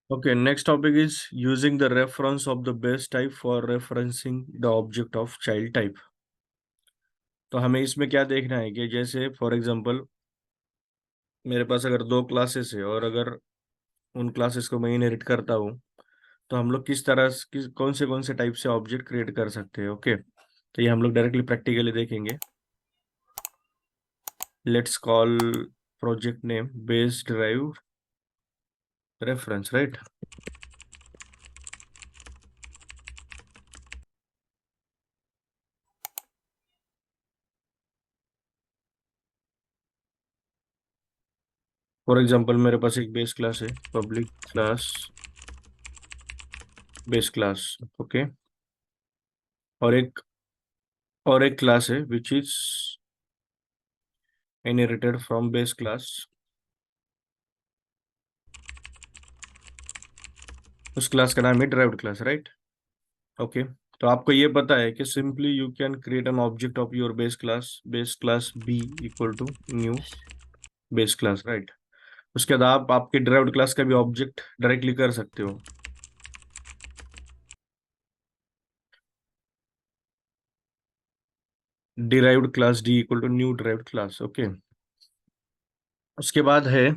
Okay, next topic is using the reference of the base type for referencing the object of child type. तो हमें इसमें क्या देखना है कि जैसे फॉर एग्जांपल मेरे पास अगर दो क्लासेस है और अगर उन क्लासेस को मैं इनहेरिट करता हूँ तो हम लोग किस तरह कौन से टाइप से ऑब्जेक्ट क्रिएट कर सकते हैं। ओके, तो ये हम लोग डायरेक्टली प्रैक्टिकली देखेंगे। Let's call project name base drive reference, right. For example मेरे पास एक बेस क्लास है, public class base class. Okay, और एक क्लास है which is inherited from base class. उस क्लास का नाम है ड्राइव्ड क्लास, राइट। ओके, तो आपको ये पता है कि simply you can create an object of your base class B equal to new base class, right. उसके बाद आप आपके ड्राइव्ड क्लास का भी ऑब्जेक्ट डायरेक्टली कर सकते हो। Derived class D equal to new derived class. Okay, उसके बाद है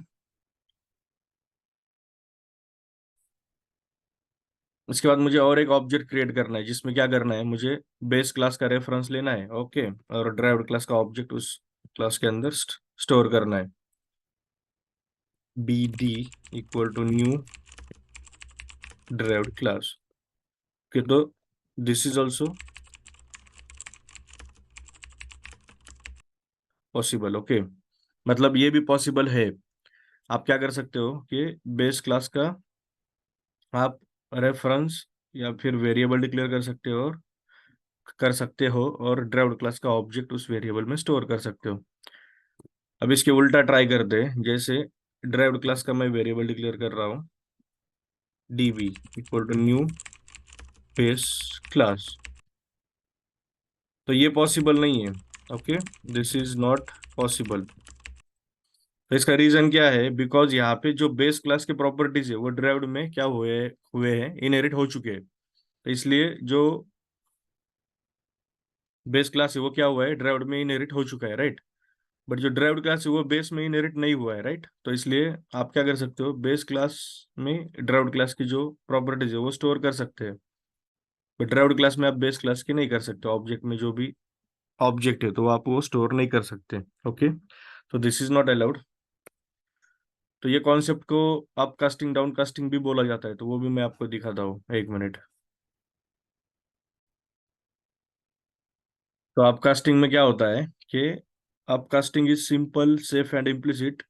उसके बाद मुझे और एक ऑब्जेक्ट क्रिएट करना है जिसमें क्या करना है, मुझे बेस क्लास का रेफरेंस लेना है। ओके, और ड्राइव्ड क्लास का ऑब्जेक्ट उस क्लास के अंदर स्टोर करना है। B D equal to new derived class. Okay, तो this is also possible. Okay, मतलब ये भी पॉसिबल है। आप क्या कर सकते हो कि बेस क्लास का आप रेफरेंस या फिर वेरिएबल डिक्लेयर कर सकते हो और ड्राइव्ड क्लास का ऑब्जेक्ट उस वेरिएबल में स्टोर कर सकते हो। अब इसके उल्टा ट्राई करते हैं। जैसे ड्राइव्ड क्लास का मैं वेरिएबल डिक्लेयर कर रहा हूँ db equal to new base class, तो ये पॉसिबल नहीं है। Okay, this is not possible. तो इसका रीजन क्या है, बिकॉज यहाँ पे जो बेस क्लास के प्रॉपर्टीज है वो ड्राइव्ड में क्या हुए हुए हैं, इनहेरिट हो चुके हैं। तो इसलिए जो बेस क्लास है वो क्या हुआ है, ड्राइव्ड में इनहेरिट हो चुका है, राइट। बट जो ड्राइव्ड क्लास है वो बेस में इनहेरिट नहीं हुआ है, राइट। तो इसलिए आप क्या कर सकते हो, बेस क्लास में ड्राइव्ड क्लास की जो प्रॉपर्टीज है वो स्टोर कर सकते हैं। बट ड्राइव्ड क्लास में आप बेस क्लास की नहीं कर सकते। ऑब्जेक्ट में जो भी ऑब्जेक्ट है तो आप वो स्टोर नहीं कर सकते। ओके, तो दिस इज नॉट अलाउड। तो ये कॉन्सेप्ट को अप कास्टिंग डाउन कास्टिंग भी बोला जाता है, तो वो भी मैं आपको दिखाता हूँ, एक मिनट। तो अप कास्टिंग में क्या होता है कि up casting is simple safe and implicit.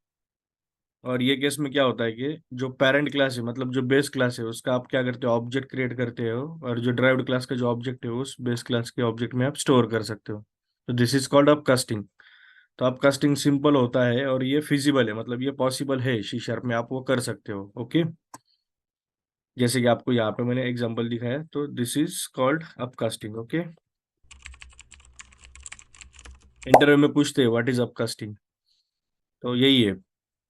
और ये केस में क्या होता है कि जो पेरेंट क्लास है, मतलब जो बेस क्लास है, उसका आप क्या करते हो, ऑब्जेक्ट क्रिएट करते हो, और जो ड्राइव्ड क्लास का जो ऑब्जेक्ट है उस बेस क्लास के ऑब्जेक्ट में आप स्टोर कर सकते हो। तो this is called up casting. तो अप कास्टिंग सिंपल होता है और ये फिजिबल है, मतलब ये पॉसिबल है, सी शार्प में आप वो कर सकते हो। ओके, जैसे कि आपको यहाँ पे मैंने एग्जांपल दिखाया, तो this is called upcasting. Okay, interview में पूछते हैं व्हाट इज अपकास्टिंग, तो यही है।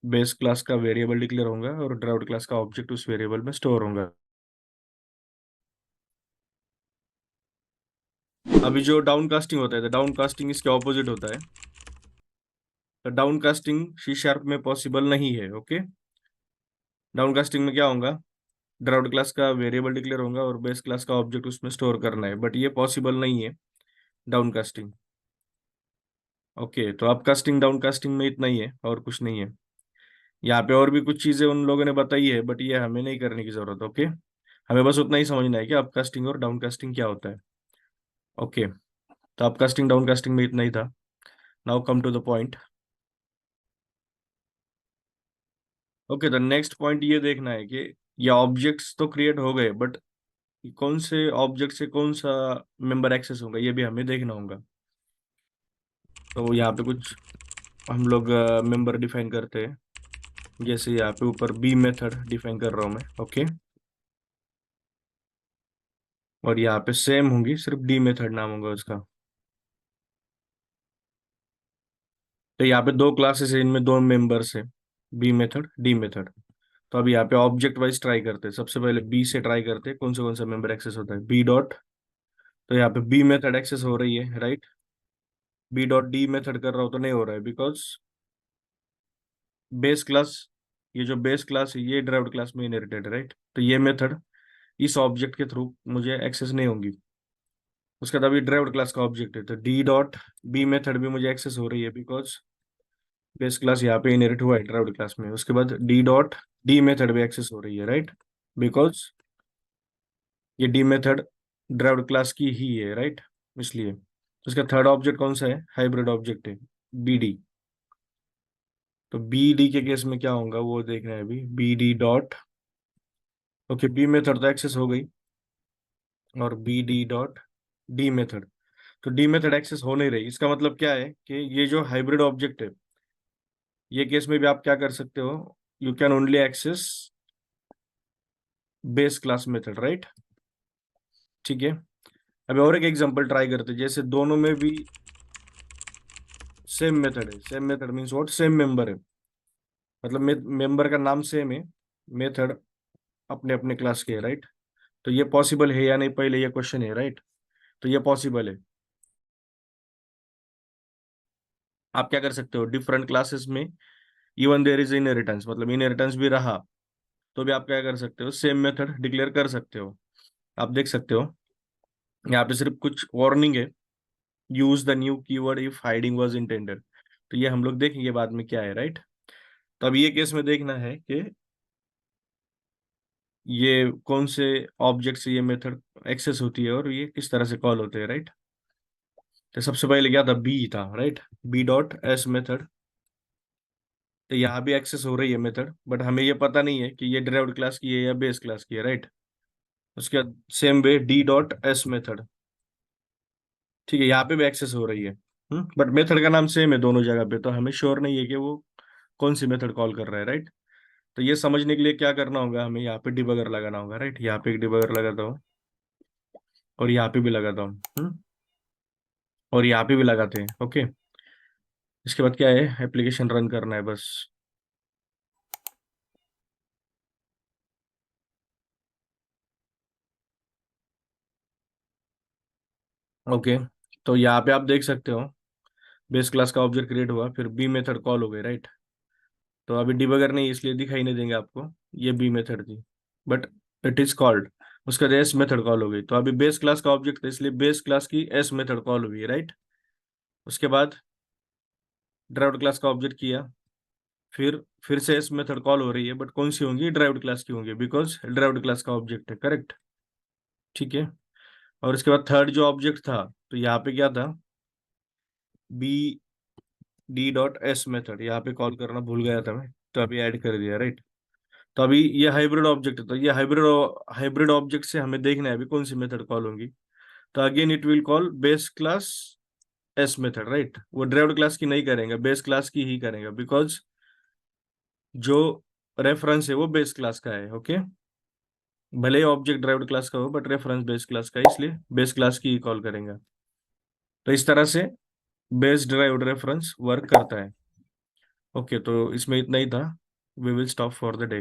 बेस क्लास का वेरिएबल डिक्लेयर होगा और ड्राइव्ड क्लास का ऑब्जेक्ट उस वेरिएबल में स्टोर होगा। अभी जो डाउन कास्टिंग होता है, तो डाउन कास्टिंग इसके ऑपोजिट होता है। तो डाउन कास्टिंग सी शार्प में पॉसिबल नहीं है। ओके, डाउन कास्टिंग में क्या होगा, ड्राइव्ड क्लास का वेरिएबल डिक्लेयर होगा और बेस क्लास का ऑब्जेक्ट उसमें स्टोर करना है, बट ये पॉसिबल नहीं है डाउन कास्टिंग। ओके, तो अप कास्टिंग डाउन कास्टिंग में इतना ही है और कुछ नहीं है। यहाँ पे और भी कुछ चीजें उन लोगों ने बताई है, बट ये हमें नहीं करने की जरूरत। ओके, हमें बस उतना ही समझना है कि अपकास्टिंग और डाउनकास्टिंग क्या होता है। ओके, तो अपकास्टिंग डाउनकास्टिंग में इतना ही था। Now come to the point. Okay, the next point ये देखना है कि ये ऑब्जेक्ट्स तो क्रिएट हो गए, बट कौन से ऑब्जेक्ट से कौन सा मेंबर एक्सेस होगा ये भी हमें देखना होगा। तो यहाँ पे कुछ हम लोग मेंबर डिफाइन करते हैं। जैसे यहाँ पे ऊपर बी मेथड डिफाइन कर रहा हूँ मैं। ओके, और यहाँ पे सेम होंगी, सिर्फ डी मेथड नाम होगा उसका। तो यहाँ पे दो क्लासेस है, इनमें दो मेंबर्स है, बी मेथड डी मेथड। तो अब यहाँ पे ऑब्जेक्ट वाइज ट्राई करते हैं। सबसे पहले बी से ट्राई करते हैं कौन सा मेंबर एक्सेस होता है, बी डॉट। तो यहाँ पे बी मेथड एक्सेस हो रही है, right. B dot D method कर रहा हो तो नहीं हो रहा है, बिकॉज बेस क्लास, ये जो बेस क्लास है ये ड्राइव्ड क्लास में इनहेरिटेड है, राइट। तो ये मेथड इस ऑब्जेक्ट के थ्रू मुझे एक्सेस नहीं होंगी। उसके बाद अभी ड्राइव्ड क्लास का ऑब्जेक्ट है, तो डी डॉट बी मेथड भी मुझे एक्सेस हो रही है, बिकॉज बेस क्लास यहाँ पे इनहेरिट हुआ है ड्राइव्ड क्लास में। उसके बाद डी डॉट डी मेथड भी एक्सेस हो रही है, राइट, बिकॉज ये डी मेथड ड्राइव्ड क्लास की ही है, राइट, इसलिए। उसका थर्ड ऑब्जेक्ट कौन सा है, हाइब्रिड ऑब्जेक्ट है, बी डी। तो बी डी के केस में क्या होगा वो देखना है अभी, B D dot, okay, B method तो एक्सेस हो गई, और B D dot D method. तो डी मेथड एक्सेस हो नहीं रही, इसका मतलब क्या है कि ये जो हाइब्रिड ऑब्जेक्ट है, ये केस में भी आप क्या कर सकते हो, you can only access base class method, right. ठीक है, अभी और एक एग्जांपल ट्राई करते हैं। जैसे दोनों में भी सेम मेथड है, same method means what, same member है, मतलब मेंबर का नाम सेम है, मेथड अपने अपने क्लास के है, राइट। तो ये पॉसिबल है या नहीं, पहले ये क्वेश्चन है, राइट। तो ये पॉसिबल है। आप क्या कर सकते हो, डिफरेंट क्लासेस में इवन देयर इज इनहेरिटेंस, मतलब इनहेरिटेंस भी रहा, तो भी आप क्या कर सकते हो, सेम मेथड डिक्लेयर कर सकते हो। आप देख सकते हो यहाँ पे सिर्फ कुछ वार्निंग है, use the new keyword if hiding was intended. तो ये हम लोग देखेंगे बाद में क्या है, राइट। तो अब ये केस में देखना है कि ये कौन से ऑब्जेक्ट से ये मेथड एक्सेस होती है और ये किस तरह से कॉल होते हैं, राइट। तो सबसे पहले क्या था, बी था, right, B dot S method. तो यहाँ भी एक्सेस हो रही है मेथड, बट हमें ये पता नहीं है कि ये डिराइव्ड क्लास की है या बेस क्लास की है, राइट। उसके बाद same way D dot S method, ठीक है, यहाँ पे भी एक्सेस हो रही है, बट मेथड का नाम सेम है दोनों जगह पे, तो हमें श्योर नहीं है कि वो कौन सी मेथड कॉल कर रहा है, राइट। तो ये समझने के लिए क्या करना होगा, हमें यहाँ पे डिबगर लगाना होगा, राइट। यहाँ पे एक डिबगर लगाता हूँ, और यहाँ पे भी लगाता हूँ, और यहाँ पे भी लगाते हैं, ओके। इसके बाद क्या है, एप्लीकेशन रन करना है बस। ओके, तो यहाँ पे आप देख सकते हो बेस क्लास का ऑब्जेक्ट क्रिएट हुआ, फिर बी मेथड कॉल हो गई, राइट। तो अभी डिबगर नहीं, इसलिए दिखाई नहीं देंगे आपको, ये बी मेथड थी, बट इट इज कॉल्ड। उसका एस मेथड कॉल हो गई, तो अभी बेस क्लास का ऑब्जेक्ट था इसलिए बेस क्लास की एस मेथड कॉल हुई, राइट। उसके बाद ड्राइव्ड क्लास का ऑब्जेक्ट किया, फिर से एस मेथड कॉल हो रही है, बट कौन सी होंगी, ड्राइव्ड क्लास की होंगी, बिकॉज ड्राइव्ड क्लास का ऑब्जेक्ट है, करेक्ट। ठीक है, और इसके बाद थर्ड जो ऑब्जेक्ट था, तो यहाँ पे क्या था, B D dot S method, यहाँ पे कॉल करना भूल गया था मैं, तो अभी ऐड कर दिया, राइट। तो अभी ये हाइब्रिड ऑब्जेक्ट है, तो ये हाइब्रिड हाइब्रिड ऑब्जेक्ट से हमें देखना है अभी कौन सी मेथड कॉल होंगी। तो again it will call base class S method, right. वो ड्राइव्ड क्लास की नहीं करेंगे, बेस क्लास की ही करेंगे, बिकॉज जो रेफरेंस है वो बेस क्लास का है, ओके। भले ही ऑब्जेक्ट ड्राइव्ड क्लास का हो, बट रेफरेंस बेस क्लास का है, इसलिए बेस क्लास की ही कॉल करेंगे। तो इस तरह से बेस ड्राइव्ड रेफरेंस वर्क करता है। ओके, तो इसमें इतना ही था। We will stop for the day.